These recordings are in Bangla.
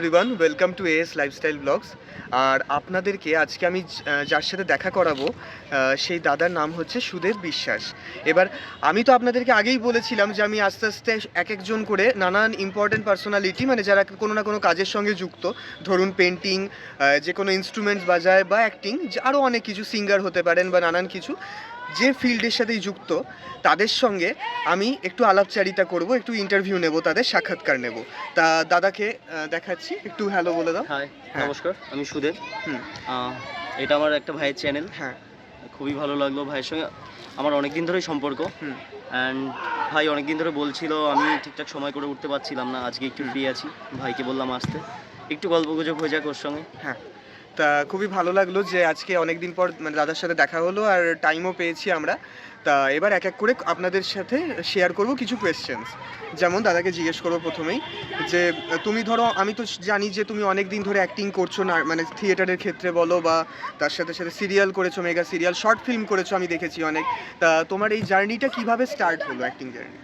Everyone, welcome to AS lifestyle blogs. আর আপনাদেরকে আজকে আমি যার সাথে দেখা করাবো সেই দাদার নাম হচ্ছে সুদেব বিশ্বাস। এবার আমি তো আপনাদেরকে আগেই বলেছিলাম যে আমি আস্তে আস্তে এক একজন করে নানান ইম্পর্টেন্ট পার্সোনালিটি, মানে যারা কোনো না কোনো কাজের সঙ্গে যুক্ত, ধরুন পেন্টিং, যে কোনো ইনস্ট্রুমেন্টস বাজায় বা অ্যাক্টিং, আরও অনেক কিছু, সিঙ্গার হতে পারেন বা নানান কিছু, যে ফিল্ডের সাথেই যুক্ত তাদের সঙ্গে আমি একটু আলাপচারিতা করব, একটু ইন্টারভিউ নেব, তাদের সাক্ষাৎকার নেব। তা দাদাকে দেখাচ্ছি, একটু হ্যালো বলে দাও। হাই, হ্যাঁ। নমস্কার, আমি সুদেব। হুম। এটা আমার একটা ভাইয়ের চ্যানেল। হ্যাঁ। খুবই ভালো লাগলো, ভাইয়ের সঙ্গে আমার অনেক দিন ধরেই সম্পর্ক। অ্যান্ড ভাই অনেক দিন ধরে বলছিল, আমি ঠিকঠাক সময় করে উঠতে পারছিলাম না, আজকে একটু ফ্রি আছি, ভাইকে বললাম আসতে, একটু গল্প গুজব হয়ে যাক ওর সঙ্গে। হ্যাঁ, তা খুবই ভালো লাগলো যে আজকে অনেক দিন পর মানে দাদার সাথে দেখা হলো আর টাইমও পেয়েছি আমরা। তা এবার এক এক করে আপনাদের সাথে শেয়ার করব কিছু কোয়েশ্চেন্স। যেমন দাদাকে জিজ্ঞেস করবো প্রথমেই যে তুমি ধরো, আমি তো জানি যে তুমি অনেক দিন ধরে অ্যাক্টিং করছো না, মানে থিয়েটারের ক্ষেত্রে বলো বা তার সাথে সাথে সিরিয়াল করেছো, মেগা সিরিয়াল, শর্ট ফিল্ম করেছো, আমি দেখেছি অনেক। তা তোমার এই জার্নিটা কিভাবে স্টার্ট হলো, অ্যাক্টিং জার্নি?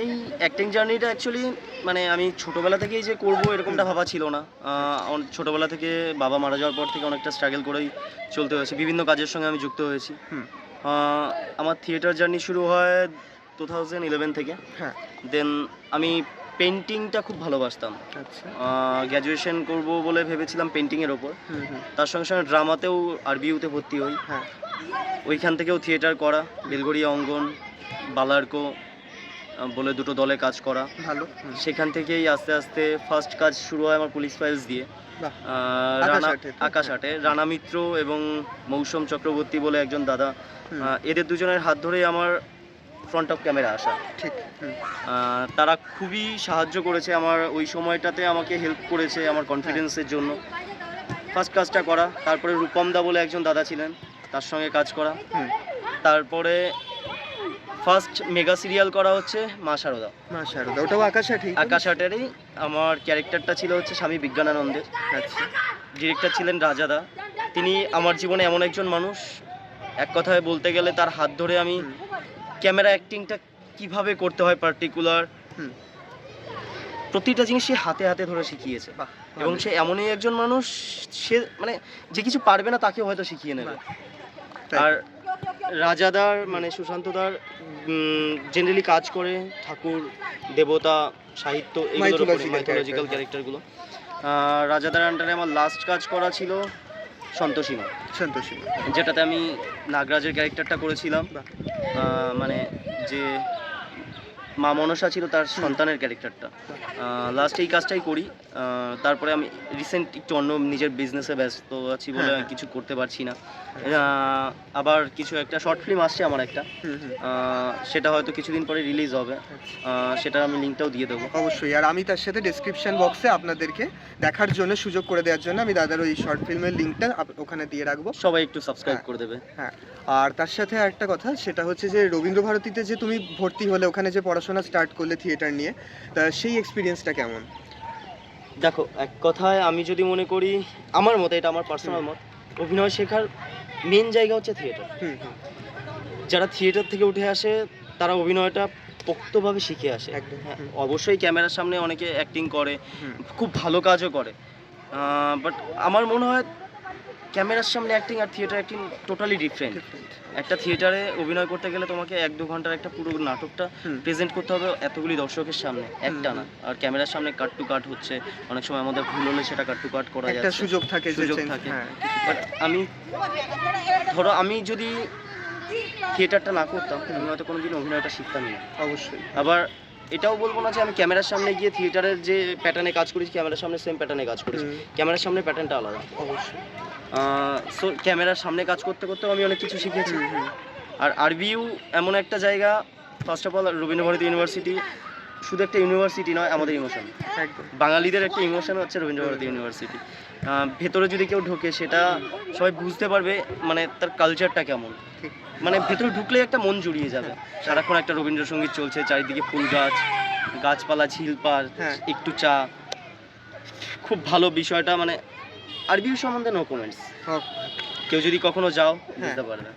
এই অ্যাক্টিং জার্নিটা অ্যাকচুয়ালি মানে আমি ছোটোবেলা থেকেই যে করবো এরকমটা ভাবা ছিল না। ছোটোবেলা থেকে বাবা মারা যাওয়ার পর থেকে অনেকটা স্ট্রাগল করেই চলতে হয়েছে, বিভিন্ন কাজের সঙ্গে আমি যুক্ত হয়েছি। আমার থিয়েটার জার্নি শুরু হয় 2011 থেকে। হ্যাঁ। দেন আমি পেন্টিংটা খুব ভালোবাসতাম। আচ্ছা। গ্র্যাজুয়েশন করব বলে ভেবেছিলাম পেন্টিংয়ের ওপর। তার সঙ্গে সঙ্গে ড্রামাতেও আরবিইউতে ভর্তি হই। হ্যাঁ। ওইখান থেকেও থিয়েটার করা, বেলগড়িয়া অঙ্গন, বালার্কো বলে দুটো দলে কাজ করা। ভালো। সেখান থেকেই আস্তে আস্তে ফার্স্ট কাজ শুরু হয় আমার পুলিশ ফাইলস দিয়ে। আকাশ আটে রানা মিত্র এবং মৌসুম চক্রবর্তী বলে একজন দাদা, এদের দুজনের হাত ধরেই আমার ফ্রন্ট অফ ক্যামেরা আসা। ঠিক। তারা খুবই সাহায্য করেছে আমার ওই সময়টাতে, আমাকে হেল্প করেছে আমার কনফিডেন্সের জন্য। ফার্স্ট কাজটা করা, তারপরে রূপম দা বলে একজন দাদা ছিলেন, তার সঙ্গে কাজ করা। তারপরে ফার্স্ট মেগা সিরিয়াল করা হচ্ছে মা শারদা। ওটাও আকাশ আটেরই। আমার ক্যারেক্টারটা ছিল হচ্ছে স্বামী বিজ্ঞানানন্দের। আচ্ছা। ডিরেক্টর ছিলেন রাজাদা। তিনি আমার জীবনে এমন একজন মানুষ, এক কথায় বলতে গেলে তার হাত ধরে আমি ক্যামেরা অ্যাক্টিংটা কিভাবে করতে হয় পার্টিকুলার প্রতিটা জিনিস সে হাতে হাতে ধরে শিখিয়েছে। এবং সে এমনই একজন মানুষ, সে মানে যে কিছু পারবে না তাকে হয়তো শিখিয়ে নেবে। আর রাজাদার মানে সুশান্তদার জেনারেলি কাজ করে ঠাকুর, দেবতা, সাহিত্য, এগুলোর মাইথোলজিক্যাল ক্যারেক্টারগুলো। রাজাদার আন্ডারে আমার লাস্ট কাজ করা ছিল সন্তোষীমা, যেটাতে আমি নাগরাজের ক্যারেক্টারটা করেছিলাম। মানে যে মা মনসা ছিল তার সন্তানের ক্যারেক্টারটা। লাস্ট এই কাজটাই করি। তারপরে আমি রিসেন্ট একটু অন্য নিজের বিজনেসে ব্যস্ত আছি বলে কিছু করতে পারছি না। আবার কিছু একটা শর্ট ফিল্ম আসছে আমার একটা, সেটা হয়তো কিছুদিন পরে রিলিজ হবে। সেটা আমি লিঙ্কটাও দিয়ে দেবো অবশ্যই। আর আমি তার সাথে ডেসক্রিপশন বক্সে আপনাদেরকে দেখার জন্য, সুযোগ করে দেওয়ার জন্য আমি দাদার ওই শর্ট ফিল্মের লিঙ্কটা ওখানে দিয়ে রাখবো, সবাই একটু সাবস্ক্রাইব করে দেবে। হ্যাঁ। আর তার সাথে একটা কথা, সেটা হচ্ছে যে রবীন্দ্রভারতীতে যে তুমি ভর্তি হলে, ওখানে যে পড়াশোনা স্টার্ট করলে থিয়েটার নিয়ে, তা সেই এক্সপিরিয়েন্সটা কেমন? দেখো, এক কথায় আমি যদি মনে করি, আমার মতে, এটা আমার পার্সোনাল মত, অভিনয় শেখার মেন জায়গা হচ্ছে থিয়েটার। যারা থিয়েটার থেকে উঠে আসে তারা অভিনয়টা পোক্তভাবে শিখে আসে। হ্যাঁ, অবশ্যই ক্যামেরার সামনে অনেকে অ্যাক্টিং করে, খুব ভালো কাজও করে, বাট আমার মনে হয় ক্যামেরার সামনে অ্যাক্টিং আর থিয়েটার অ্যাক্টিং টোটালি ডিফারেন্ট। একটা থিয়েটারে অভিনয় করতে গেলে তোমাকে 1-2 ঘন্টার একটা পুরো নাটকটা প্রেজেন্ট করতে হবে এতগুলি দর্শকের সামনে, একটা না। আর ক্যামেরার সামনে কাট টু কাট হচ্ছে, অনেক সময় আমাদের ভুল হলে সেটা কাট টু কাট করা যাচ্ছে, একটা সুযোগ থাকে। বাট আমি যদি থিয়েটারটা না করতাম, আমি হয়তো কোনোদিন অভিনয়টা শিখতামই না। অবশ্যই। আবার এটাও বলবো না যে আমি ক্যামেরার সামনে গিয়ে থিয়েটারের যে প্যাটার্নে কাজ করেছি, ক্যামেরার সামনে সেম প্যাটার্নে কাজ করেছি। ক্যামেরার সামনে প্যাটার্নটা আলাদা। অবশ্যই। সো ক্যামেরার সামনে কাজ করতে করতেও আমি অনেক কিছু শিখেছি। আর আরবিইউ এমন একটা জায়গা, first of all Rabindra Bharati university শুধু একটা ইউনিভার্সিটি নয়, আমাদের ইমোশন, বাঙালিদের একটা ইমোশন হচ্ছে রবীন্দ্রভারতী ইউনিভার্সিটি। ভেতরে যদি কেউ ঢোকে, সেটা সবাই বুঝতে পারবে মানে তার কালচারটা কেমন। মানে ভেতরে ঢুকলে একটা মন জুড়িয়ে যাবে। সারাক্ষণ একটা রবীন্দ্রসঙ্গীত চলছে, চারিদিকে ফুল গাছ, গাছপালা, ঝিলপাড়, একটু চা, খুব ভালো বিষয়টা। মানে আরবিইউ সম্বন্ধে নো কমেন্টস, কেউ যদি কখনো যাও বুঝতে পারবে।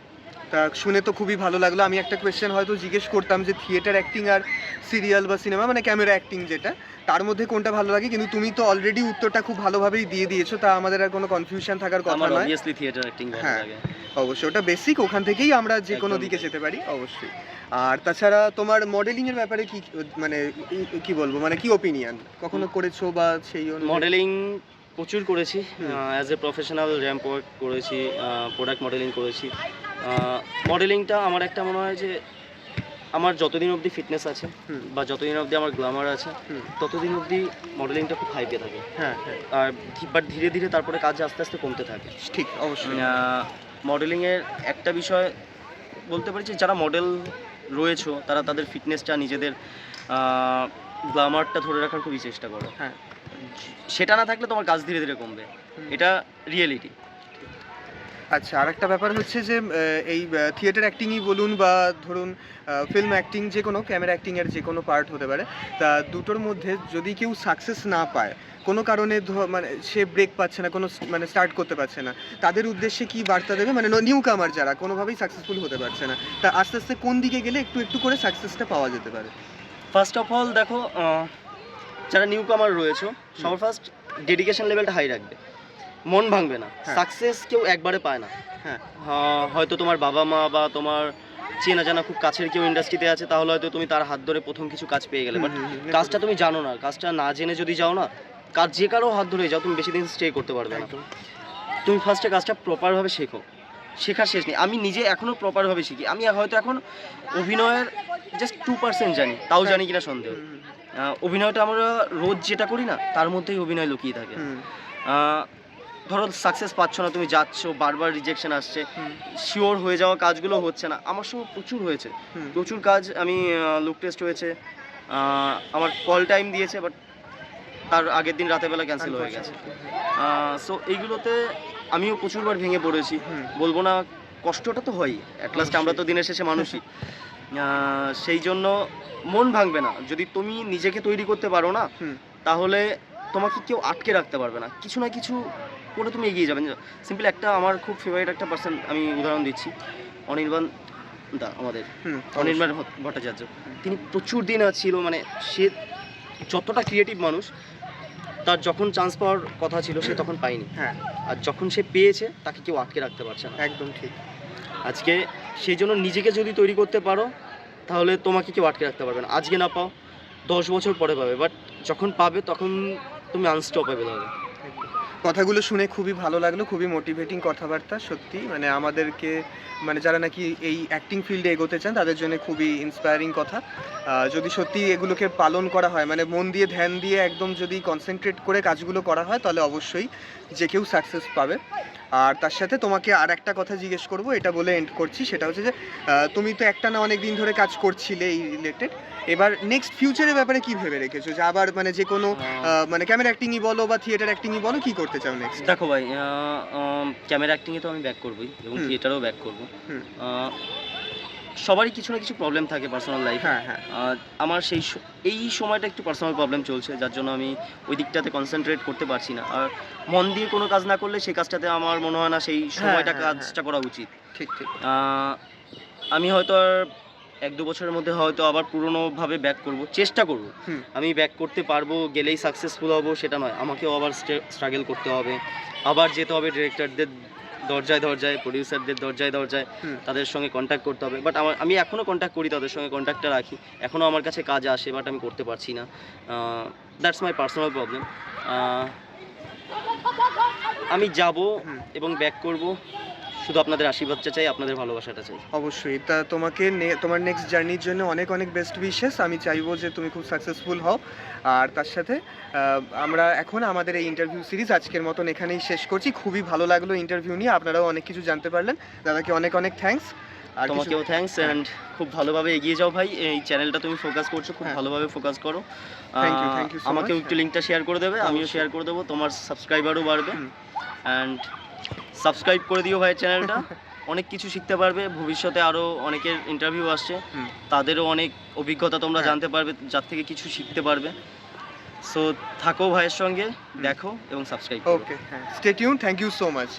তা শুনে তো খুবই ভালো লাগলো। আমি একটা কোয়েশ্চেন হয়তো জিজ্ঞেস করতাম যে থিয়েটার অ্যাক্টিং আর সিরিয়াল বা সিনেমা মানে ক্যামেরা অ্যাক্টিং যেটা, তার মধ্যে কোনটা ভালো লাগে, কিন্তু তুমি তো অলরেডি উত্তরটা খুব ভালোভাবেই দিয়ে দিয়েছো, তা আমাদের আর কোনো কনফিউশন থাকার কথা আমার নয়। অবভিয়াসলি থিয়েটার অ্যাক্টিং ভালো হ্যাঁ। লাগে। অবশ্যই ওটা বেসিক, ওখান থেকেই আমরা যে কোনো একদম। দিকে যেতে পারি অবশ্যই। আর তাছাড়া তোমার মডেলিং এর ব্যাপারে কি মানে কি বলবো, মানে কি ওপিনিয়ন, কখনো করেছো বা সেই মডেলিং প্রচুর করেছি, hmm. As a professional ramp work করেছি, প্রোডাক্ট মডেলিং করেছি। মডেলিংটা আমার একটা মনে হয় যে আমার যতদিন অবধি ফিটনেস আছে হুম। বা যতদিন অবধি আমার গ্ল্যামার আছে হুম। ততদিন অবধি মডেলিংটা খুব হাইপে থাকে। হ্যাঁ হ্যাঁ আর বাট ধীরে ধীরে তারপরে কাজ আস্তে আস্তে কমতে থাকে। ঠিক অবশ্যই। মডেলিংয়ের একটা বিষয় বলতে পারি যে যারা মডেল রয়েছো তারা তাদের ফিটনেসটা নিজেদের গ্ল্যামারটা ধরে রাখার খুবই চেষ্টা করো। হ্যাঁ। সেটা না থাকলে তোমার কাজ ধীরে ধীরে কমবে, এটা রিয়েলিটি। আচ্ছা, আর একটা ব্যাপার হচ্ছে যে এই থিয়েটার অ্যাক্টিংই বলুন বা ধরুন ফিল্ম অ্যাক্টিং, যে কোনো ক্যামেরা অ্যাক্টিংয়ের যে কোনো পার্ট হতে পারে, তা দুটোর মধ্যে যদি কেউ সাকসেস না পায় কোনো কারণে, মানে সে ব্রেক পাচ্ছে না, কোনো মানে স্টার্ট করতে পারছে না, তাদের উদ্দেশ্যে কি বার্তা দেবে, মানে নিউ কামার যারা কোনোভাবেই সাকসেসফুল হতে পারছে না, তা আস্তে আস্তে কোন দিকে গেলে একটু একটু করে সাকসেসটা পাওয়া যেতে পারে? ফার্স্ট অফ অল দেখো, যারা নিউ কামার রয়েছো সবার ফার্স্ট ডেডিকেশন লেভেলটা হাই রাখবে, মন ভাঙবে না। হ্যাঁ। সাকসেস কেউ একবারে পায় না। হ্যাঁ। হয়তো তোমার বাবা মা বা তোমার চেনা জানা খুব কাছের কেউ ইন্ডাস্ট্রিতে আছে, তাহলে হয়তো তুমি তার হাত ধরে প্রথম কিছু কাজ পেয়ে গেলে, বাট কাজটা তুমি জানো না, কাজটা না জেনে যদি যাও না, কাজ যে কারো হাত ধরে যাও তুমি বেশি দিন স্টে করতে পারবে না। একদম। তুমি ফার্স্টে কাজটা প্রপারভাবে শেখো, শেখার শেষ নেই। আমি নিজে এখনও প্রপারভাবে শিখি। আমি হয়তো এখন অভিনয়ের জাস্ট 2% জানি, তাও জানি কিনা সন্দেহ। অভিনয়টা আমরা রোজ যেটা করি না তার মধ্যেই অভিনয় লুকিয়ে থাকে। ধরো সাকসেস পাচ্ছ না, তুমি যাচ্ছ, বারবার রিজেকশন আসছে, শিওর হয়ে যাওয়া কাজগুলো হচ্ছে না। আমার সঙ্গে প্রচুর হয়েছে, প্রচুর কাজ। আমি লুক টেস্ট হয়েছে, আমার কল টাইম দিয়েছে, বাট তার আগের দিন রাতের বেলা ক্যান্সেল হয়ে গেছে। সো এইগুলোতে আমিও প্রচুরবার ভেঙে পড়েছি, বলবো না, কষ্টটা তো হয়ই, অ্যাট লাস্ট আমরা তো দিনের শেষে মানুষই। সেই জন্য মন ভাঙবে না। যদি তুমি নিজেকে তৈরি করতে পারো না, তাহলে তোমাকে কেউ আটকে রাখতে পারবে না, কিছু না কিছু করে তুমি এগিয়ে যাবেন। সিম্পল একটা আমার খুব ফেভারিট একটা পার্সন আমি উদাহরণ দিচ্ছি, অনির্বাণ দা, আমাদের অনির্বাণ ভট্টাচার্য। তিনি প্রচুর দিন ছিল, মানে সে যতটা ক্রিয়েটিভ মানুষ, তার যখন চান্স পাওয়ার কথা ছিল সে তখন পায়নি। হ্যাঁ। আর যখন সে পেয়েছে তাকে কেউ আটকে রাখতে পারছে না। একদম ঠিক। আজকে সেই জন্য নিজেকে যদি তৈরি করতে পারো তাহলে তোমাকে কেউ আটকে রাখতে পারবে না। আজকে না পাও 10 বছর পরে পাবে, বাট যখন পাবে তখন তুমি আনস্টপেবল হবে। কথাগুলো শুনে খুবই ভালো লাগলো, খুবই মোটিভেটিং কথাবার্তা সত্যি, মানে আমাদেরকে, মানে যারা নাকি এই অ্যাক্টিং ফিল্ডে এগোতে চান তাদের জন্য খুবই ইন্সপায়ারিং কথা। যদি সত্যি এগুলোকে পালন করা হয়, মানে মন দিয়ে ধ্যান দিয়ে একদম যদি কনসেন্ট্রেট করে কাজগুলো করা হয়, তাহলে অবশ্যই যে কেউ সাকসেস পাবে। আর তার সাথে তোমাকে আর একটা কথা জিজ্ঞেস করবো, এটা বলে এন্ড করছি, সেটা হচ্ছে যে তুমি তো একটা না অনেক দিন ধরে কাজ করছিলে এই রিলেটেড, এবার নেক্সট ফিউচারের ব্যাপারে কি ভেবে রেখেছো, যে আবার মানে যে কোনো মানে ক্যামেরা অ্যাক্টিংই বলো বা থিয়েটার অ্যাক্টিংই বলো, কি করতে চাও নেক্সট? দেখো ভাই, ক্যামেরা অ্যাক্টিংয়ে তো আমি ব্যাক করবই এবং থিয়েটারেও ব্যাক করবো। সবারই কিছু না কিছু প্রবলেম থাকে পার্সোনাল লাইফে। হ্যাঁ হ্যাঁ। আমার এই সময়টা একটু পার্সোনাল প্রবলেম চলছে, যার জন্য আমি ওই দিকটাতে কনসেন্ট্রেট করতে পারছি না। আর মন দিয়ে কোনো কাজ না করলে সেই কাজটাতে আমার মনে হয় না সেই সময়টা কাজটা করা উচিত। ঠিক ঠিক। আমি হয়তো আর 1-2 বছরের মধ্যে হয়তো আবার পুরোনোভাবে ব্যাক করব, চেষ্টা করব। আমি ব্যাক করতে পারবো, গেলেই সাকসেসফুল হব সেটা নয়, আমাকেও আবার স্ট্রাগল করতে হবে, আবার যেতে হবে ডিরেক্টরদের দরজায় দরজায়, প্রডিউসারদের দরজায় দরজায়, তাদের সঙ্গে কন্ট্যাক্ট করতে হবে। বাট আমি এখনও কন্ট্যাক্ট করি, তাদের সঙ্গে কন্ট্যাক্টটা রাখি, এখনও আমার কাছে কাজ আসে, বাট আমি করতে পারছি না। That's my personal problem. আমি যাব এবং ব্যাক করব, শুধু আপনাদের আশীর্বাদটা চাই, আপনাদের ভালোবাসাটা চাই। অবশ্যই। তা তোমাকে তোমার নেক্সট জার্নির জন্য অনেক অনেক বেস্ট উইশেস। আমি চাইবো যে তুমি খুব সাকসেসফুল হও। আর তার সাথে আমরা এখন আমাদের এই ইন্টারভিউ সিরিজ আজকের মতন এখানেই শেষ করছি। খুবই ভালো লাগলো ইন্টারভিউ নিয়ে, আপনারাও অনেক কিছু জানতে পারলেন। দাদাকে অনেক অনেক থ্যাঙ্কস। আর তোমাকেও থ্যাঙ্কস, অ্যান্ড খুব ভালোভাবে এগিয়ে যাও ভাই। এই চ্যানেলটা তুমি ফোকাস করছো, খুব ভালোভাবে ফোকাস করো। Thank you so much. আমাকেও একটু লিঙ্কটা শেয়ার করে দেবে, আমিও শেয়ার করে দেবো, তোমার সাবস্ক্রাইবারও বাড়বে। অ্যান্ড সাবস্ক্রাইব করে দিও ভাই চ্যানেলটা, অনেক কিছু শিখতে পারবে। ভবিষ্যতে আরও অনেকের ইন্টারভিউ আসছে, তাদেরও অনেক অভিজ্ঞতা তোমরা জানতে পারবে, যার থেকে কিছু শিখতে পারবে। সো থাকো ভাইয়ের সঙ্গে, দেখো এবং সাবস্ক্রাইব করো। ওকে, হ্যাঁ, stay tune. Thank you so much.